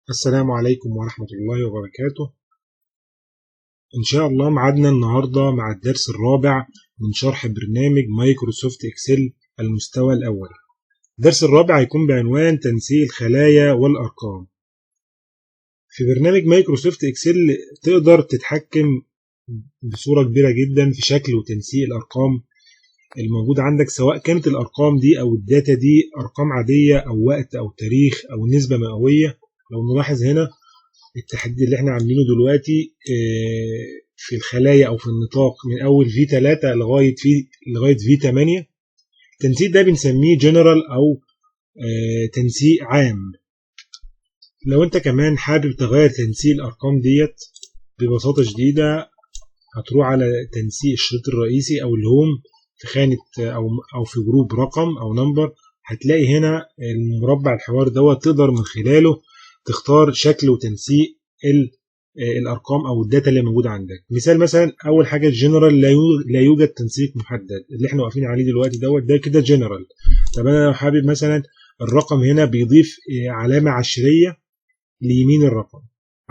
السلام عليكم ورحمة الله وبركاته. إن شاء الله معادنا النهاردة مع الدرس الرابع من شرح برنامج مايكروسوفت إكسل المستوى الأول. الدرس الرابع هيكون بعنوان تنسيق الخلايا والأرقام. في برنامج مايكروسوفت إكسل تقدر تتحكم بصورة كبيرة جدا في شكل وتنسيق الأرقام الموجودة عندك، سواء كانت الأرقام دي أو الداتا دي أرقام عادية أو وقت أو تاريخ أو نسبة مئوية. لو نلاحظ هنا التحديد اللي احنا عاملينه دلوقتي في الخلايا او في النطاق من اول V3 لغايه V8. التنسيق ده بنسميه جنرال او تنسيق عام. لو انت كمان حابب تغير تنسيق الارقام ديت ببساطه شديده هتروح على تنسيق الشريط الرئيسي او الهوم في خانه او في جروب رقم او نمبر. هتلاقي هنا المربع الحوار دوت تقدر من خلاله تختار شكل وتنسيق الارقام او الداتا اللي موجوده عندك. مثلا اول حاجه الجنرال لا يوجد تنسيق محدد، اللي احنا واقفين عليه دلوقتي دوت ده كده جنرال. طب انا لو حابب مثلا الرقم هنا بيضيف علامه عشريه ليمين الرقم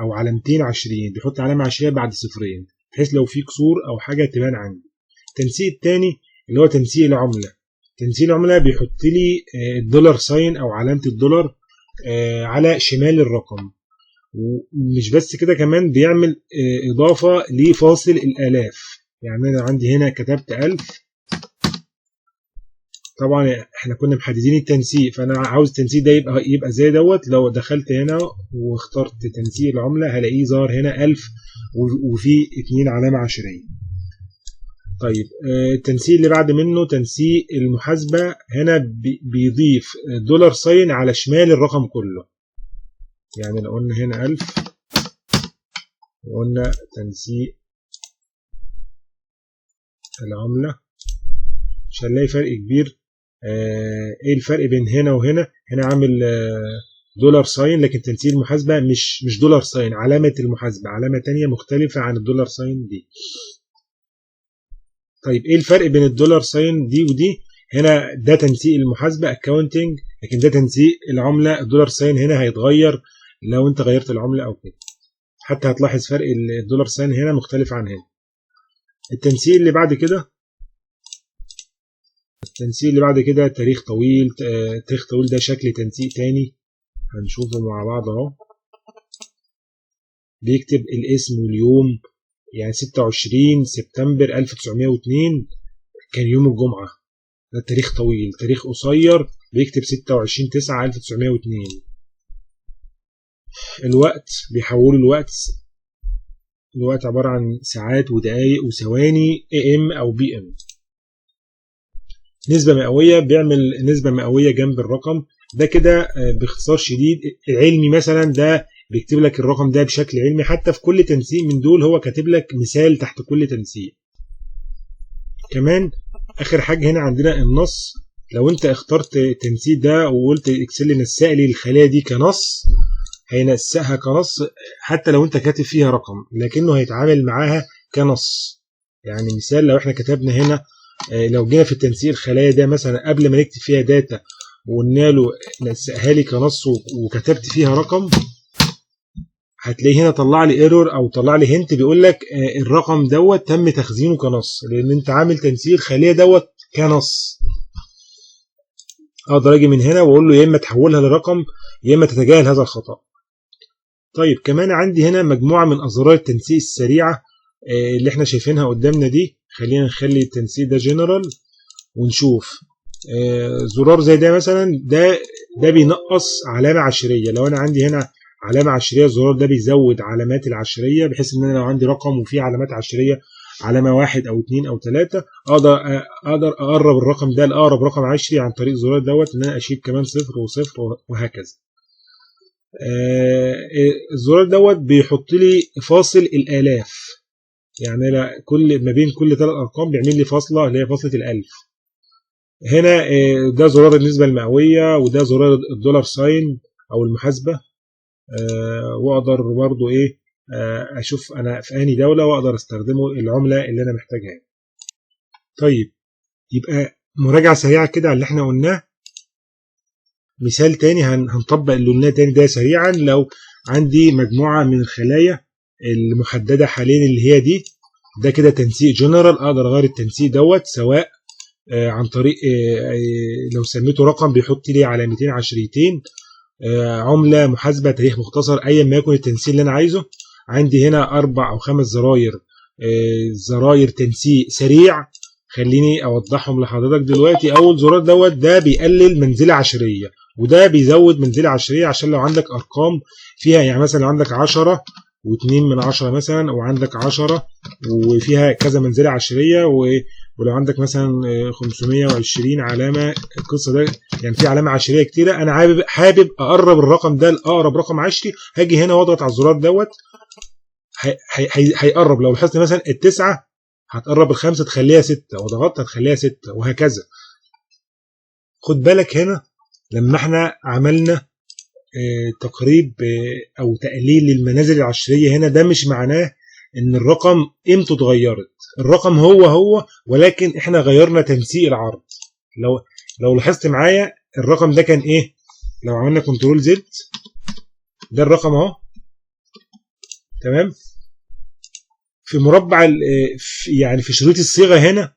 او علامتين عشريين، بيحط علامه عشريه بعد صفرين بحيث لو في كسور او حاجه تبان عندي. التنسيق الثاني اللي هو تنسيق العمله. تنسيق العمله بيحط لي الدولار ساين او علامه الدولار على شمال الرقم. ومش بس كده، كمان بيعمل إضافة لفاصل الآلاف. يعني أنا عندي هنا كتبت 1000، طبعا احنا كنا محددين التنسيق، فأنا عاوز التنسيق ده يبقى زي دوت. لو دخلت هنا واخترت تنسيق العملة هلاقيه ظهر هنا 1000 وفي 2 علامة عشرية. طيب التنسيق اللي بعد منه تنسيق المحاسبة. هنا بيضيف دولار ساين على شمال الرقم كله. يعني لو قلنا هنا 1000 وقلنا تنسيق العملة مش هنلاقي فرق كبير. ايه الفرق بين هنا وهنا؟ هنا عامل دولار ساين، لكن تنسيق المحاسبة مش دولار ساين، علامة المحاسبة علامة تانية مختلفة عن الدولار ساين دي. طيب ايه الفرق بين الدولار ساين دي ودي؟ هنا ده تنسيق المحاسبة اكاونتنج، لكن ده تنسيق العملة. الدولار ساين هنا هيتغير لو انت غيرت العملة او كده، حتى هتلاحظ فرق الدولار ساين هنا مختلف عن هنا. التنسيق اللي بعد كده تاريخ طويل. تاريخ طويل ده شكل تنسيق تاني هنشوفه مع بعض اهو. بيكتب الاسم واليوم، يعني 26 سبتمبر 1902 كان يوم الجمعة. ده تاريخ طويل. تاريخ قصير بيكتب 26/9/1902. الوقت بيحولوا الوقت عبارة عن ساعات ودقايق وثواني AM أو PM. نسبة مئوية بيعمل نسبة مئوية جنب الرقم ده كده باختصار شديد. العلمي مثلا ده بيكتب لك الرقم ده بشكل علمي، حتى في كل تنسيق من دول هو كاتب لك مثال تحت كل تنسيق. كمان آخر حاجة هنا عندنا النص. لو انت اخترت التنسيق ده وقلت اكسل نسق لي الخلايا دي كنص، هينسقها كنص حتى لو انت كاتب فيها رقم، لكنه هيتعامل معاها كنص. يعني مثال لو احنا كتبنا هنا، لو جينا في التنسيق الخلايا ده مثلا قبل ما نكتب فيها داتا وقلنا له نسقها لي كنص وكتبت فيها رقم، هتلاقيه هنا طلع لي ايرور او طلع لي هنت بيقول لك الرقم دوت تم تخزينه كنص لان انت عامل تنسيق الخليه دوت كنص. اقدر اجي من هنا واقول له يا اما تحولها لرقم يا اما تتجاهل هذا الخطا. طيب كمان عندي هنا مجموعه من ازرار التنسيق السريعه اللي احنا شايفينها قدامنا دي. خلينا نخلي التنسيق ده جنرال ونشوف زرار زي ده مثلا. ده بينقص علامه عشريه. لو انا عندي هنا علامه عشريه الزرار ده بيزود علامات العشريه، بحيث ان انا لو عندي رقم وفيه علامات عشريه علامه 1 أو 2 أو 3 اقدر اقرب الرقم ده لاقرب رقم عشري عن طريق الزرار دوت، ان انا اشيل كمان صفر وصفر وهكذا. الزرار دوت بيحط لي فاصل الالاف، يعني ما بين كل 3 ارقام بيعمل لي فاصله اللي هي فاصله الالف. هنا ده زرار النسبه المئويه وده زرار الدولار ساين او المحاسبه. واقدر برضو اشوف انا في انهي دوله واقدر استخدمه العمله اللي انا محتاجها. طيب يبقى مراجعه سريعه كده على اللي احنا قلناه. مثال تاني هنطبق اللي قلناه تاني ده سريعا. لو عندي مجموعة من الخلايا المحددة حاليا اللي هي دي. ده كده تنسيق جنرال، اقدر اغير التنسيق دوت سواء عن طريق لو سميته رقم بيحط لي علامتين عشريتين، عملة، محاسبة، تاريخ مختصر، ايا ما يكون التنسيق اللي انا عايزه. عندي هنا 4 أو 5 زراير، زراير تنسيق سريع. خليني اوضحهم لحضرتك دلوقتي. اول زرار دوت ده بيقلل منزلة عشرية، وده بيزود منزلة عشرية عشان لو عندك ارقام فيها، يعني مثلا لو عندك 10 و2/10 مثلا، وعندك 10 وفيها كذا منزلة عشرية، ولو عندك مثلا 520 علامة، القصة ده يعني في علامة عشرية كتيرة، انا حابب اقرب الرقم ده لاقرب رقم عشري. هاجي هنا واضغط على الزرار دوت، هيقرب. لو لاحظت مثلا ال9 هتقرب ال5 تخليها 6، وضغطت هتخليها 6، وهكذا. خد بالك هنا لما احنا عملنا تقريب او تقليل للمنازل العشرية هنا، ده مش معناه ان الرقم قيمته اتغيرت. الرقم هو ولكن احنا غيرنا تنسيق العرض. لو لاحظت معايا الرقم ده كان ايه، لو عملنا كنترول زد، ده الرقم اهو، تمام. في مربع يعني في شريط الصيغة هنا،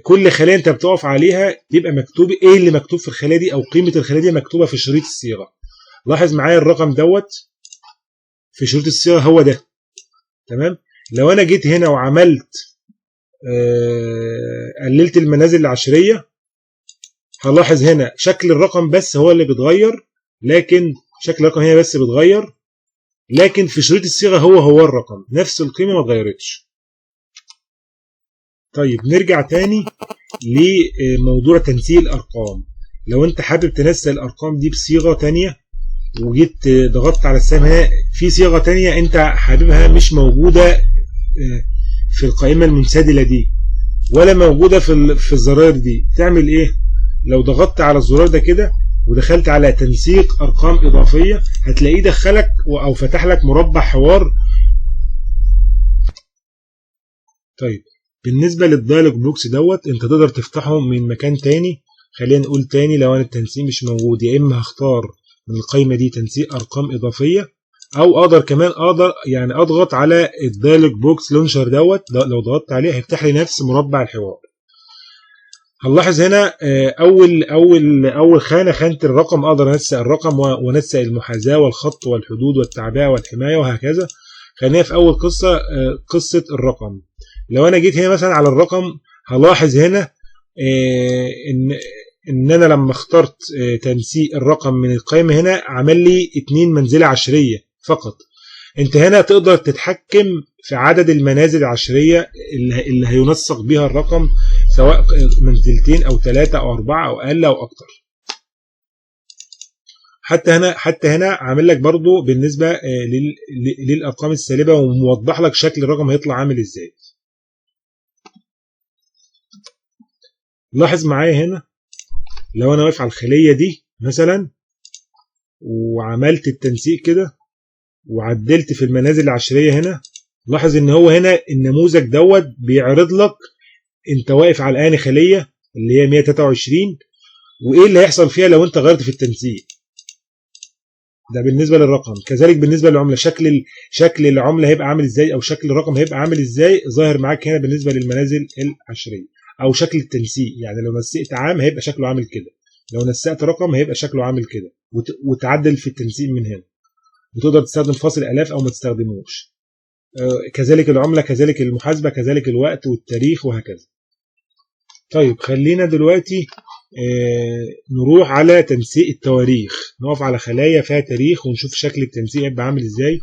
كل خلية انت بتقف عليها بيبقى مكتوب ايه اللي مكتوب في الخلية دي، او قيمة الخلية دي مكتوبة في شريط الصيغة. لاحظ معايا الرقم دوت في شريط الصيغة هو ده، تمام. لو انا جيت هنا وعملت قللت المنازل العشرية، هلاحظ هنا شكل الرقم بس هو اللي بيتغير، لكن شكل الرقم هنا بس بيتغير، لكن في شريط الصيغة هو الرقم نفس القيمة ما اتغيرتش. طيب نرجع تاني لموضوع تنسيق الأرقام. لو أنت حابب تنسق الأرقام دي بصيغة تانية، وجيت ضغطت على السهم هنا في صيغة تانية أنت حاببها مش موجودة في القائمة المنسدلة دي، ولا موجودة في الزراير دي، تعمل إيه؟ لو ضغطت على الزرار ده كده ودخلت على تنسيق أرقام إضافية، هتلاقيه دخلك أو فتح لك مربع حوار. طيب بالنسبة للدايلوج بوكس دوت، انت تقدر تفتحه من مكان تاني. خلينا نقول تاني، لو انا التنسيق مش موجود، يا اما هختار من القائمة دي تنسيق ارقام اضافية، او اقدر كمان يعني اضغط على الدايلوج بوكس لونشر دوت. لو ضغطت عليه هيفتح لي نفس مربع الحوار. هنلاحظ هنا اول خانة الرقم، اقدر انسق الرقم وانسق المحاذاة والخط والحدود والتعبئة والحماية وهكذا. خلينا في اول قصة الرقم. لو انا جيت هنا مثلا على الرقم، هلاحظ هنا ان انا لما اخترت تنسيق الرقم من القائمة هنا عمل لي 2 منزلة عشرية فقط. انت هنا تقدر تتحكم في عدد المنازل العشرية اللي هينسق بها الرقم، سواء منزلتين او 3 او 4 او اقل او اكتر. حتى هنا عامل لك برضو بالنسبة للارقام السالبة، وموضح لك شكل الرقم هيطلع عامل ازاي. لاحظ معايا هنا لو انا واقف على الخلية دي مثلا وعملت التنسيق كده وعدلت في المنازل العشرية هنا، لاحظ ان هو هنا النموذج دوت بيعرض لك انت واقف على انهي خلية اللي هي 123، وايه اللي هيحصل فيها لو انت غيرت في التنسيق ده بالنسبة للرقم. كذلك بالنسبة للعملة، شكل العملة هيبقى عامل ازاي، او شكل الرقم هيبقى عامل ازاي ظاهر معاك هنا بالنسبة للمنازل العشرية، او شكل التنسيق. يعني لو نسقت عام هيبقى شكله عامل كده، لو نسقت رقم هيبقى شكله عامل كده، وتعدل في التنسيق من هنا، وتقدر تستخدم فاصل الاف او ما تستخدموش. كذلك العملة، كذلك المحاسبة، كذلك الوقت والتاريخ وهكذا. طيب خلينا دلوقتي نروح على تنسيق التواريخ، نقف على خلايا فيها تاريخ ونشوف شكل التنسيق يبقى عامل ازاي.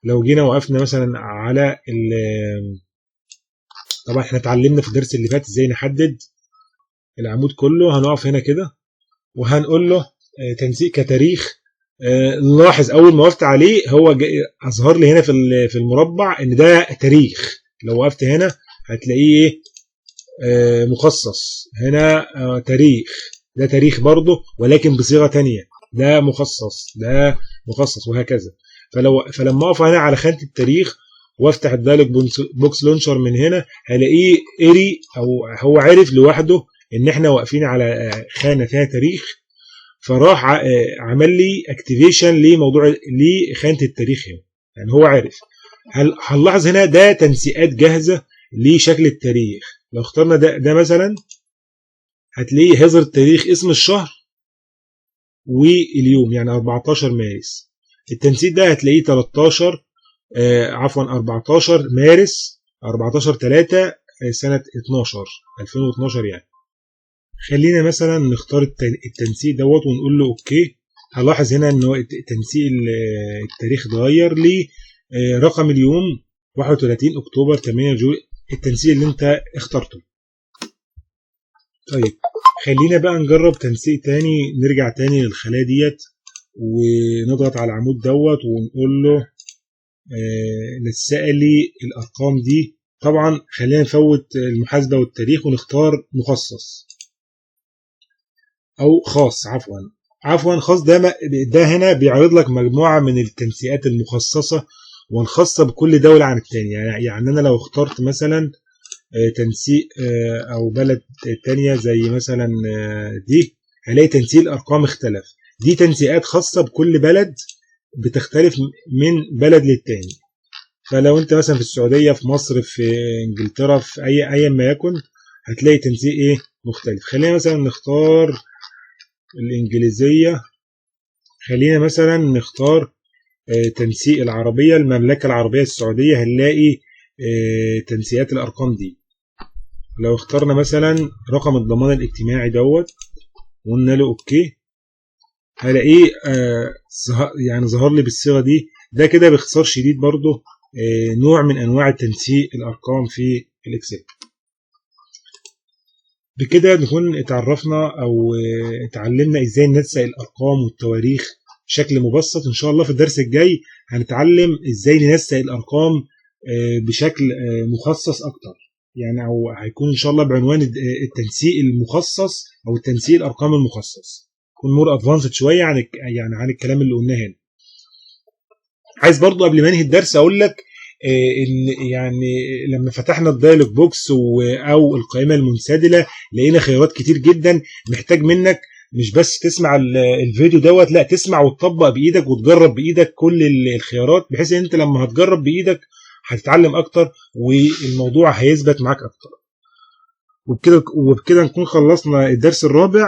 لو جينا وقفنا مثلا على طبعا احنا اتعلمنا في الدرس اللي فات ازاي نحدد العمود كله. هنقف هنا كده وهنقول له تنسيق كتاريخ. نلاحظ اول ما وقفت عليه هو اظهر لي هنا في المربع ان ده تاريخ. لو وقفت هنا هتلاقيه مخصص هنا، تاريخ، ده تاريخ برضه ولكن بصيغة تانية، ده مخصص وهكذا. فلما اقف هنا على خانة التاريخ وافتح الدايلوج بوكس لونشر من هنا، هلاقيه قري او هو عرف لوحده ان احنا واقفين على خانة فيها تاريخ، فراح عمل لي اكتيفيشن لموضوع لخانه التاريخ هنا. يعني هو عارف. هنلاحظ هنا ده تنسيقات جاهزه لشكل التاريخ. لو اخترنا ده مثلا هتلاقيه هيظهر التاريخ، اسم الشهر واليوم، يعني 14 مارس. التنسيق ده هتلاقيه 13 14 مارس 14/3 سنة 2012 يعني. خلينا مثلا نختار التنسيق دوت ونقول له اوكي. هلاحظ هنا ان هو تنسيق التاريخ اتغير لي رقم اليوم 31 اكتوبر 8 جولاي، التنسيق اللي انت اخترته. طيب خلينا بقى نجرب تنسيق تاني، نرجع تاني للخلايا ديت ونضغط على العمود دوت ونقول له نسق لي الارقام دي. طبعا خلينا نفوت المحاسبه والتاريخ ونختار مخصص او خاص. عفوا خاص. ده هنا بيعرض لك مجموعه من التنسيقات المخصصه والخاصه بكل دوله عن الثانيه. يعني انا لو اخترت مثلا تنسيق او بلد تانية زي مثلا دي، هلاقي تنسيق الارقام اختلف. دي تنسيقات خاصه بكل بلد، بتختلف من بلد للتاني. فلو انت مثلا في السعوديه، في مصر، في انجلترا، في اي ما يكن، هتلاقي تنسيق مختلف. خلينا مثلا نختار الانجليزيه. خلينا مثلا نختار تنسيق العربيه، المملكه العربيه السعوديه، هنلاقي تنسيقات الارقام دي. لو اخترنا مثلا رقم الضمان الاجتماعي دوت وقلنا له اوكي، هلاقيه يعني ظهر لي بالصيغه دي. ده كده باختصار شديد برضو نوع من انواع التنسيق الارقام في الاكسل. بكده نكون اتعرفنا او اتعلمنا ازاي ننسق الارقام والتواريخ بشكل مبسط. ان شاء الله في الدرس الجاي هنتعلم ازاي ننسق الارقام بشكل مخصص اكتر، يعني او هيكون ان شاء الله بعنوان التنسيق المخصص او التنسيق الارقام المخصص. يكون مور ادفانسد شويه عن الكلام اللي قلناه هنا. عايز برضو قبل ما انهي الدرس اقول لك ان يعني لما فتحنا الدايلوج بوكس او القائمه المنسدله لقينا خيارات كتير جدا. محتاج منك مش بس تسمع الفيديو دوت، لا تسمع وتطبق بايدك وتجرب بايدك كل الخيارات، بحيث ان انت لما هتجرب بايدك هتتعلم اكتر والموضوع هيثبت معاك اكتر. وبكده نكون خلصنا الدرس الرابع،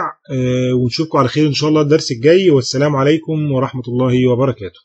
ونشوفكم على خير ان شاء الله الدرس الجاي. والسلام عليكم ورحمه الله وبركاته.